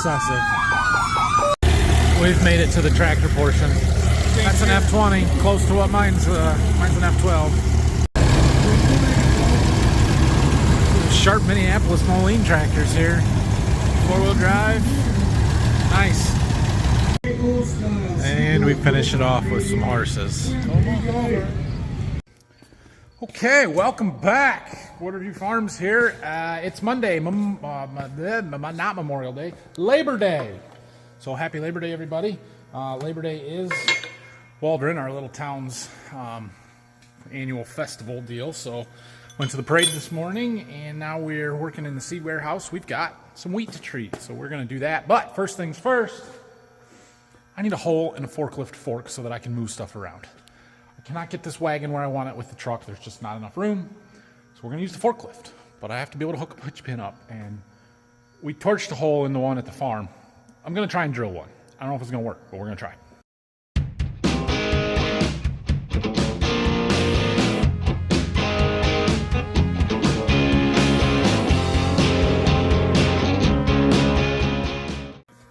excessive. We've made it to the tractor portion. That's an F20, close to what mine's an F12. Sharp Minneapolis Moline tractors here. 4-wheel drive. Nice. And we finish it off with some horses. Okay, welcome back. Wardview Farms here. It's Monday, not Memorial Day, Labor Day. So happy Labor Day, everybody. Labor Day is Waldron, our little town's annual festival deal. So went to the parade this morning, and now we're working in the seed warehouse. We've got some wheat to treat, so we're going to do that. But first things first, I need a hole and a forklift fork so that I can move stuff around. I cannot get this wagon where I want it with the truck. There's just not enough room. So we're going to use the forklift. But I have to be able to hook a pitch pin up. And we torched a hole in the one at the farm. I'm going to try and drill one. I don't know if it's going to work, but we're going to try.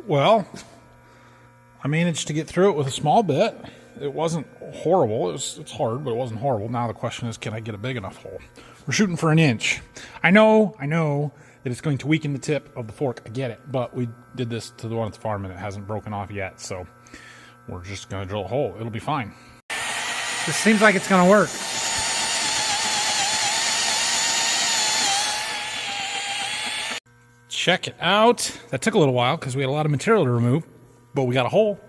Well, I managed to get through it with a small bit. It wasn't horrible. It's hard, but it wasn't horrible. Now the question is, can I get a big enough hole? We're shooting for an inch. I know that it's going to weaken the tip of the fork. I get it, but we did this to the one at the farm and it hasn't broken off yet, so we're just going to drill a hole. It'll be fine. This seems like it's going to work. Check it out. That took a little while because we had a lot of material to remove, but we got a hole.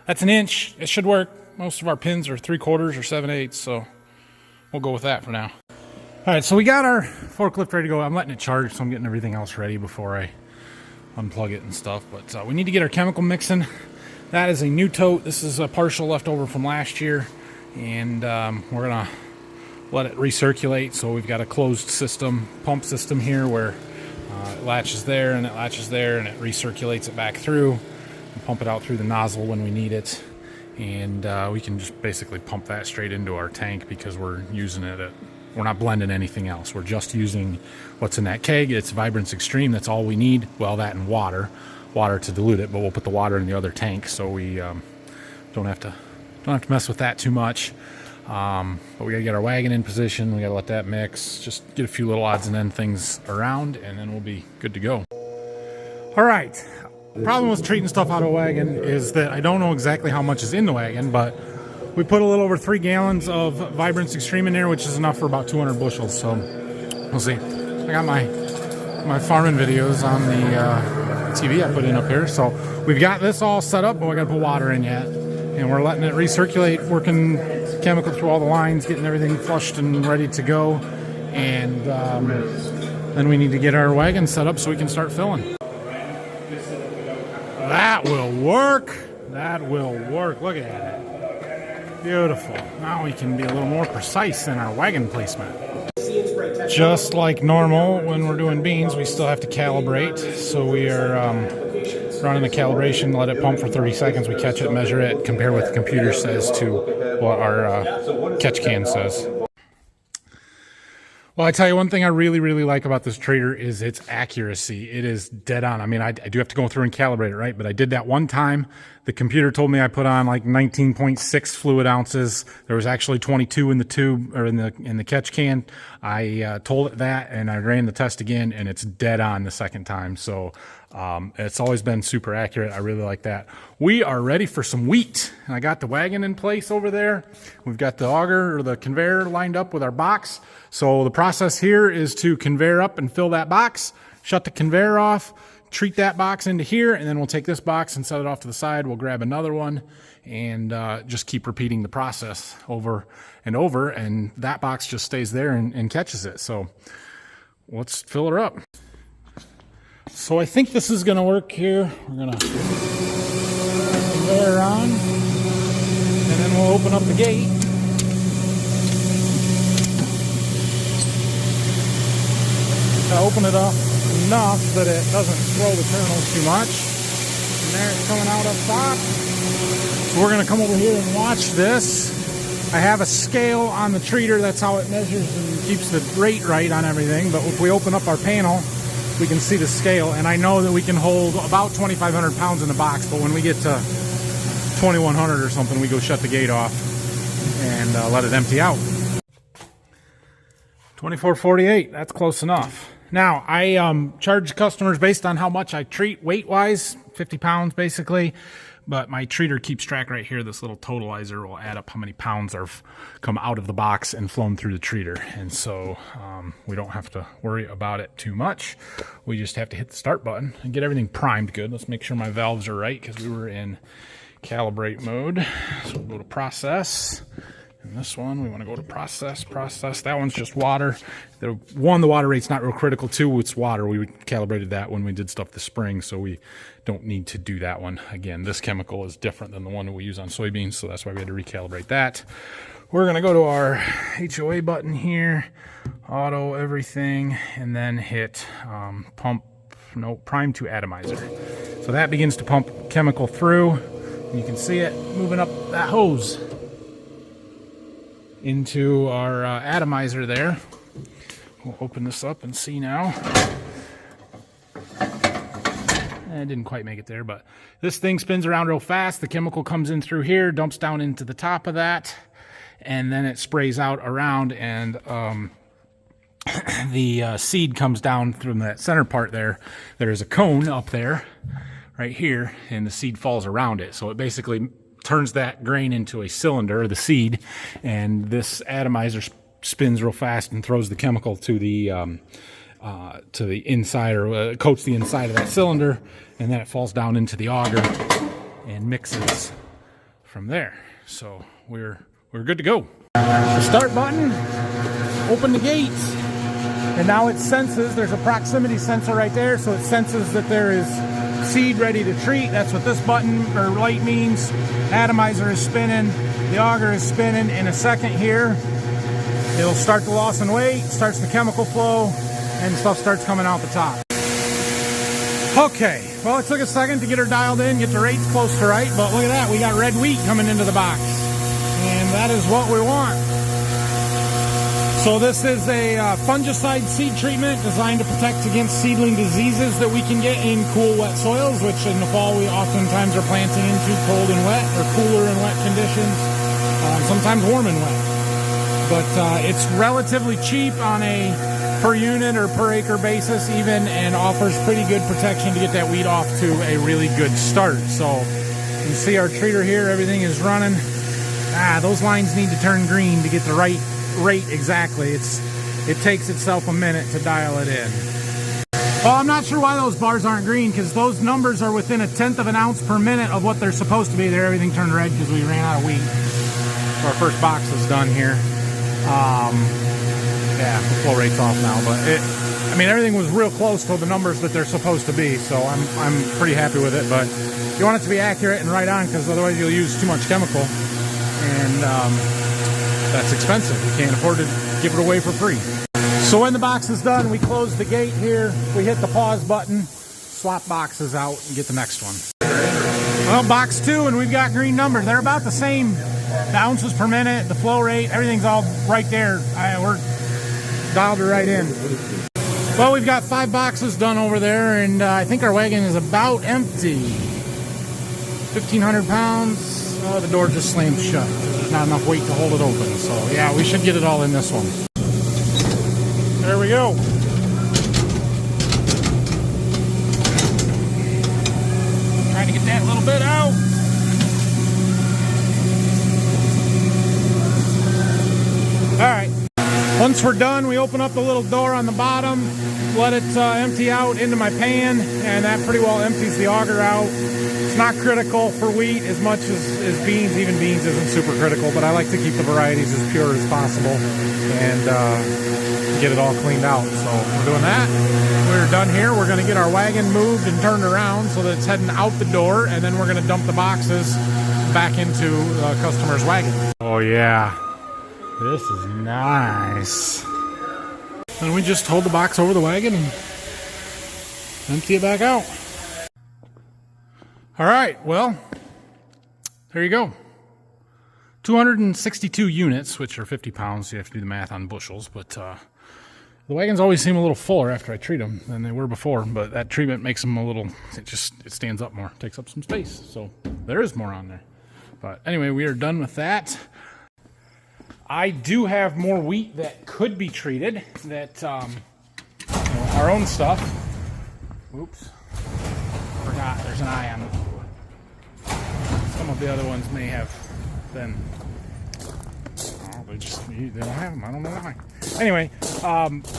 That's an inch. It should work. Most of our pins are 3/4 or 7/8, so we'll go with that for now. All right, so we got our forklift ready to go. I'm letting it charge, so I'm getting everything else ready before I unplug it and stuff. But we need to get our chemical mixing. That is a new tote. This is a partial leftover from last year, and we're gonna let it recirculate. So we've got a closed system, pump system here where it latches there and it latches there and it recirculates it back through and pump it out through the nozzle when we need it. And we can just basically pump that straight into our tank because we're using it we're not blending anything else. We're just using what's in that keg. It's Vibrance Extreme. That's all we need. Well, that and water to dilute it, but we'll put the water in the other tank so we don't have to mess with that too much. But we gotta get our wagon in position. We gotta let that mix, just get a few little odds and end things around, and then we'll be good to go. All right. The problem with treating stuff out of a wagon is that I don't know exactly how much is in the wagon, but we put a little over 3 gallons of Vibrance Extreme in there, which is enough for about 200 bushels. So we'll see. I got my farming videos on the TV I put in up here. So we've got this all set up, but we gotta put water in yet. And we're letting it recirculate, working chemical through all the lines, getting everything flushed and ready to go. And then we need to get our wagon set up so we can start filling. That will work. That will work. Look at it. Beautiful. Now we can be a little more precise in our wagon placement. Just like normal, when we're doing beans, we still have to calibrate. So we are running the calibration, let it pump for 30 seconds. We catch it, measure it, compare what the computer says to what our catch can says. Well, I tell you one thing I really, really like about this trader is its accuracy. It is dead on. I mean, I do have to go through and calibrate it, right? But I did that one time. The computer told me I put on like 19.6 fluid ounces. There was actually 22 in the tube or in the catch can. I told it that, and I ran the test again, and it's dead on the second time. So it's always been super accurate. I really like that. We are ready for some wheat. I got the wagon in place over there. We've got the auger or the conveyor lined up with our box. So the process here is to conveyor up and fill that box, shut the conveyor off, treat that box into here, and then we'll take this box and set it off to the side. We'll grab another one and just keep repeating the process over and over, and that box just stays there and catches it. So let's fill her up. So I think this is going to work here. We're going to conveyor on, and then we'll open up the gate. Open it up enough that it doesn't throw the kernels too much. And there it's coming out up top. So we're going to come over here and watch this. I have a scale on the treater. That's how it measures and keeps the rate right on everything. But if we open up our panel, we can see the scale, and I know that we can hold about 2,500 pounds in the box, but when we get to 2,100 or something, we go shut the gate off and let it empty out. 24.48, that's close enough. Now, I charge customers based on how much I treat weight-wise, 50 pounds basically, but my treater keeps track right here. This little totalizer will add up how many pounds have come out of the box and flown through the treater, and so we don't have to worry about it too much. We just have to hit the start button and get everything primed good. Let's make sure my valves are right because we were in calibrate mode. So we'll go to process. And this one, we want to go to process. That one's just water. The water rate's not real critical. Two, it's water. We calibrated that when we did stuff this spring, so we don't need to do that one. Again, this chemical is different than the one that we use on soybeans, so that's why we had to recalibrate that. We're going to go to our HOA button here, auto everything, and then hit prime to atomizer. So that begins to pump chemical through. And you can see it moving up that hose into our atomizer there. We'll open this up and see now. I didn't quite make it there, but this thing spins around real fast. The chemical comes in through here, dumps down into the top of that, and then it sprays out around, and the seed comes down from that center part there. There's a cone up there, right here, and the seed falls around it. So it basically turns that grain into a cylinder, the seed, and this atomizer spins real fast and throws the chemical to the inside, or coats the inside of that cylinder, and then it falls down into the auger and mixes from there. So we're good to go. The start button, open the gate, and now it senses, there's a proximity sensor right there, so it senses that there is seed ready to treat. That's what this button or light means. Atomizer is spinning, the auger is spinning. In a second here, it'll start the loss in weight, starts the chemical flow, and stuff starts coming out the top. Okay, well, it took a second to get her dialed in, get the rates close to right, but look at that, we got red wheat coming into the box, and that is what we want. So this is a fungicide seed treatment designed to protect against seedling diseases that we can get in cool, wet soils, which in the fall we oftentimes are planting into cold and wet, or cooler and wet conditions, sometimes warm and wet. But it's relatively cheap on a per unit or per acre basis even, and offers pretty good protection to get that weed off to a really good start. So you see our treater here, everything is running. Those lines need to turn green to get the right rate exactly. It takes itself a minute to dial it in. Well, I'm not sure why those bars aren't green, because those numbers are within 1/10 of an ounce per minute of what they're supposed to be. There, everything turned red because we ran out of wheat. So our first box is done here. Yeah, the flow rate's off now, but I mean, everything was real close to the numbers that they're supposed to be, so I'm pretty happy with it. But you want it to be accurate and right on, because otherwise you'll use too much chemical, and that's expensive. We can't afford to give it away for free. So when the box is done, we close the gate here, we hit the pause button, swap boxes out, and get the next one. Well, box 2, and we've got green numbers. They're about the same. The ounces per minute, the flow rate, everything's all right there. We're dialed it right in. Well, we've got 5 boxes done over there, and I think our wagon is about empty. 1,500 pounds. Oh, the door just slammed shut. There's not enough weight to hold it open. So, yeah, we should get it all in this one. There we go. Trying to get that little bit out. All right. Once we're done, we open up the little door on the bottom, let it empty out into my pan, and that pretty well empties the auger out. It's not critical for wheat as much as beans. Even beans isn't super critical, but I like to keep the varieties as pure as possible and get it all cleaned out. So we're doing that. We're done here. We're going to get our wagon moved and turned around so that it's heading out the door, and then we're going to dump the boxes back into the customer's wagon. Oh, yeah. This is nice. And we just hold the box over the wagon and empty it back out. All right, well, there you go. 262 units, which are 50 pounds. You have to do the math on bushels, but The wagons always seem a little fuller after I treat them than they were before, but that treatment makes them a little, it stands up more, takes up some space. So there is more on there. But anyway, we are done with that. I do have more wheat that could be treated, that, our own stuff. Oops. Forgot there's an eye on the floor. Some of the other ones may have been, they don't have them. I don't know why. Anyway,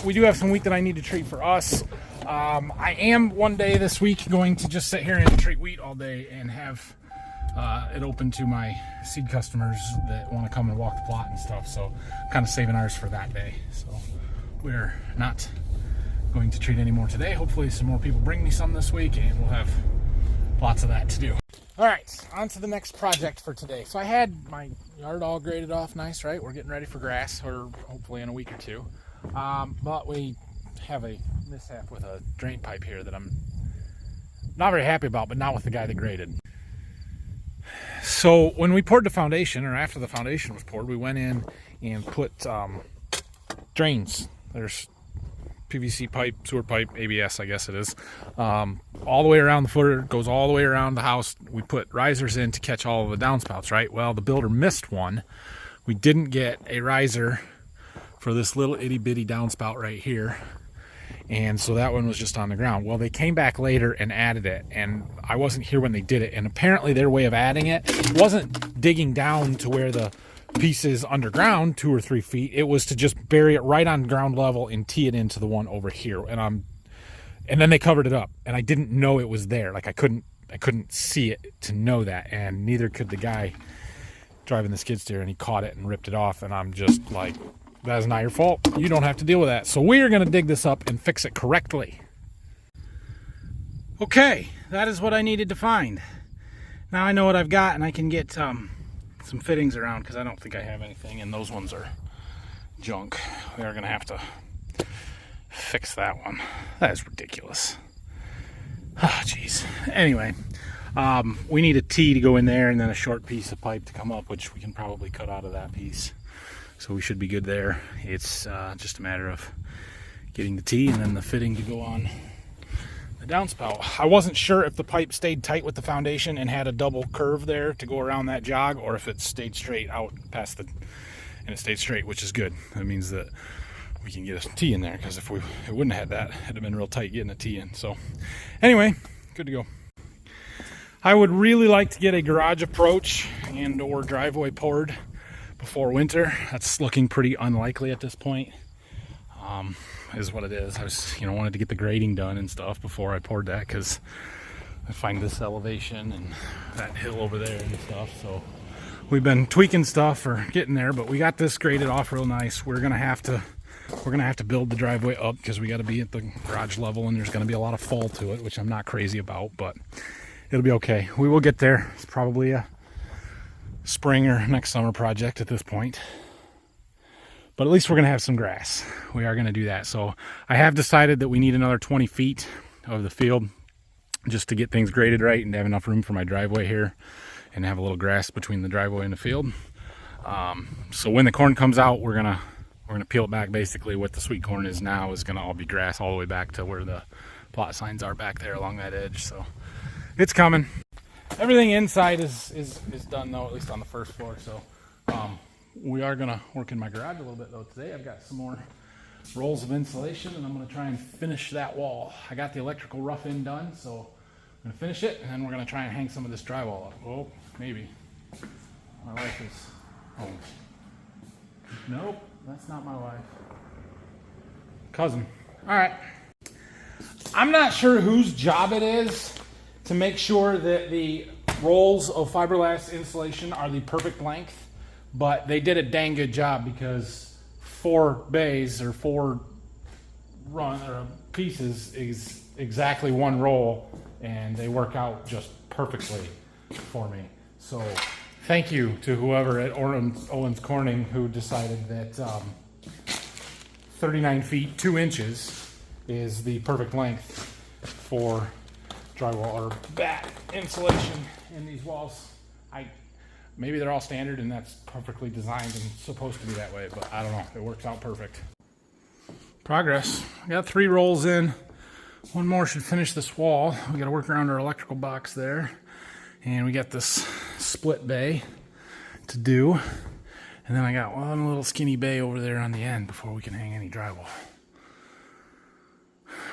we do have some wheat that I need to treat for us. I am one day this week going to just sit here and treat wheat all day and have it open to my seed customers that want to come and walk the plot and stuff. So I'm kind of saving ours for that day. So we're not going to treat any more today. Hopefully some more people bring me some this week and we'll have lots of that to do. All right, on to the next project for today. So I had my yard all graded off nice, right? We're getting ready for grass, or hopefully in a week or two. But we have a mishap with a drain pipe here that I'm not very happy about, but not with the guy that graded. So when we poured the foundation, or after the foundation was poured, we went in and put drains. There's PVC pipe, sewer pipe, ABS, I guess it is, all the way around the footer, goes all the way around the house. We put risers in to catch all of the downspouts, right? Well, the builder missed one. We didn't get a riser for this little itty bitty downspout right here, and so that one was just on the ground. Well, they came back later and added it, and I wasn't here when they did it, and apparently their way of adding it wasn't digging down to where the piece is underground 2 or 3 feet. It was to just bury it right on ground level and tee it into the one over here. And then they covered it up, and I didn't know it was there. Like I couldn't see it to know that, and neither could the guy driving the skid steer, and he caught it and ripped it off. And I'm just like, that is not your fault. You don't have to deal with that. So we are going to dig this up and fix it correctly. Okay, that is what I needed to find. Now I know what I've got, and I can get some fittings around, because I don't think I have anything, and those ones are junk. We are going to have to fix that one. That is ridiculous. Oh, jeez. Anyway, we need a T to go in there, and then a short piece of pipe to come up, which we can probably cut out of that piece. So we should be good there. It's just a matter of getting the T and then the fitting to go on the downspout. I wasn't sure if the pipe stayed tight with the foundation and had a double curve there to go around that jog, or if it stayed straight out past the, and it stayed straight, which is good. That means that we can get a T in there, because if it wouldn't have had that, it'd have been real tight getting a T in. So anyway, good to go. I would really like to get a garage approach and or driveway poured before winter. That's looking pretty unlikely at this point. Is what it is. I was, wanted to get the grading done and stuff before I poured that, because I find this elevation and that hill over there and stuff. So we've been tweaking stuff or getting there, but we got this graded off real nice. We're gonna have to build the driveway up, because we got to be at the garage level, and there's going to be a lot of fall to it, which I'm not crazy about, but it'll be okay. We will get there. It's probably a spring or next summer project at this point. But at least we're going to have some grass. We are going to do that. So I have decided that we need another 20 feet of the field just to get things graded right and to have enough room for my driveway here and have a little grass between the driveway and the field. So when the corn comes out, we're gonna peel it back. Basically what the sweet corn is now is going to all be grass all the way back to where the plot signs are back there along that edge. So it's coming. Everything inside is done though, at least on the first floor. So we are going to work in my garage a little bit though today. I've got some more rolls of insulation, and I'm going to try and finish that wall. I got the electrical rough in done, so I'm going to finish it, and then we're going to try and hang some of this drywall up. Oh, maybe. My wife is home. Nope, that's not my wife. Cousin. All right. I'm not sure whose job it is to make sure that the rolls of fiberglass insulation are the perfect length, but they did a dang good job, because 4 bays or 4 pieces is exactly 1 roll, and they work out just perfectly for me. So thank you to whoever at Owens Corning who decided that 39 feet 2 inches is the perfect length for drywall or batt insulation in these walls. Maybe they're all standard and that's perfectly designed and supposed to be that way, but I don't know. It works out perfect. Progress. I got 3 rolls in. One more should finish this wall. We got to work around our electrical box there. And we got this split bay to do. And then I got one little skinny bay over there on the end before we can hang any drywall.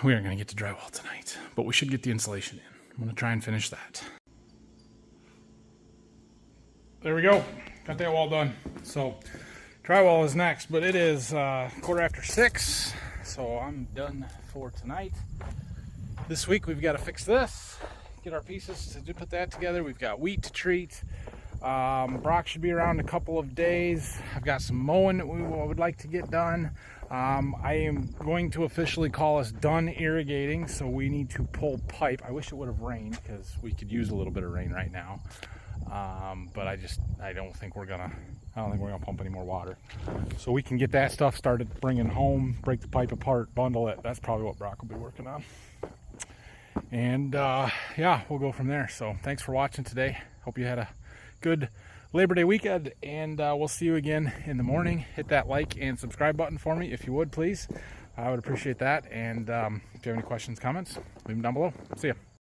We aren't going to get to drywall tonight, but we should get the insulation in. I'm going to try and finish that. There we go. Got that wall done. So drywall is next, but it is 6:15, so I'm done for tonight. This week we've got to fix this, get our pieces to put that together. We've got wheat to treat. Brock should be around a couple of days. I've got some mowing that we would like to get done. I am going to officially call us done irrigating, so we need to pull pipe. I wish it would have rained because we could use a little bit of rain right now. But I don't think we're gonna pump any more water. So we can get that stuff started bringing home, break the pipe apart, bundle it. That's probably what Brock will be working on. And yeah, we'll go from there. So thanks for watching today. Hope you had a good Labor Day weekend, and we'll see you again in the morning. Hit that like and subscribe button for me if you would, please. I would appreciate that. And if you have any questions, comments, leave them down below. See ya.